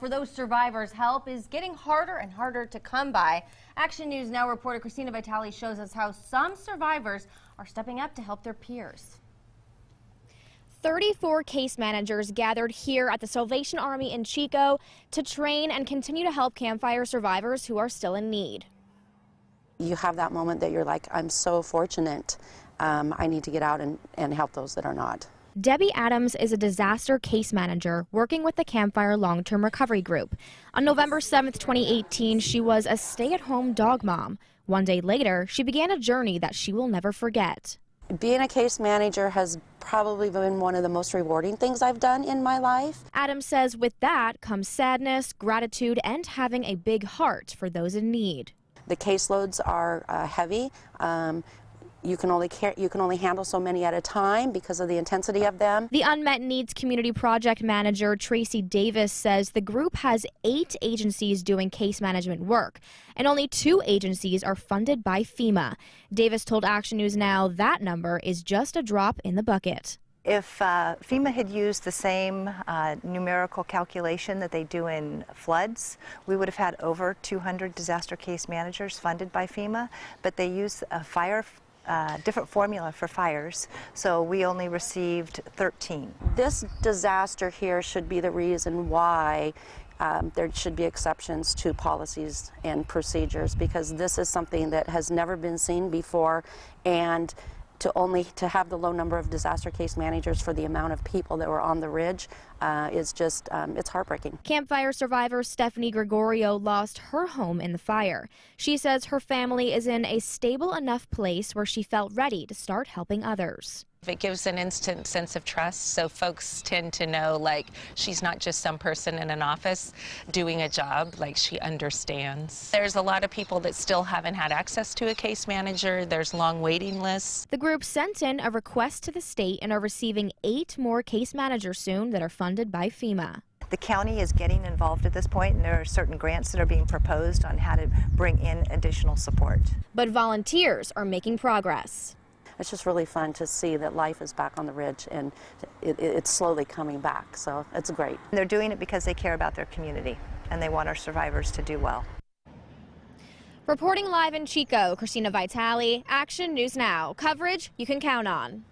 for those survivors, help is getting harder and harder to come by. Action News Now reporter Christina Vitale shows us how some survivors are stepping up to help their peers. 34 case managers gathered here at the Salvation Army in Chico to train and continue to help Camp Fire survivors who are still in need. You have that moment that you're like, I'm so fortunate. I need to get out and help those that are not. Debbie Adams is a disaster case manager working with the Camp Fire Long-Term Recovery Group. On November 7th, 2018, she was a stay-at-home dog mom. One day later, she began a journey that she will never forget. Being a case manager has probably been one of the most rewarding things I've done in my life. Adams says with that comes sadness, gratitude, and having a big heart for those in need. The caseloads are heavy. You can only handle so many at a time because of the intensity of them. The Unmet Needs Community Project Manager Tracy Davis says the group has 8 agencies doing case management work, and only 2 agencies are funded by FEMA. Davis told Action News Now that number is just a drop in the bucket. If FEMA had used the same numerical calculation that they do in floods, we would have had over 200 disaster case managers funded by FEMA, but they use a different formula for fires, so we only received 13. This disaster here should be the reason why there should be exceptions to policies and procedures, because this is something that has never been seen before, and to have the low number of disaster case managers for the amount of people that were on the ridge is just, it's heartbreaking. Camp Fire survivor Stephanie Gregorio lost her home in the fire. She says her family is in a stable enough place where she felt ready to start helping others. It gives an instant sense of trust, so folks tend to know, like, she's not just some person in an office doing a job, like she understands. There's a lot of people that still haven't had access to a case manager. There's long waiting lists. The group sent in a request to the state and are receiving 8 more case managers soon that are funded by FEMA. The county is getting involved at this point, and there are certain grants that are being proposed on how to bring in additional support. But volunteers are making progress. It's just really fun to see that life is back on the ridge, and it's slowly coming back, so it's great. They're doing it because they care about their community, and they want our survivors to do well. Reporting live in Chico, Christina Vitale, Action News Now. Coverage you can count on.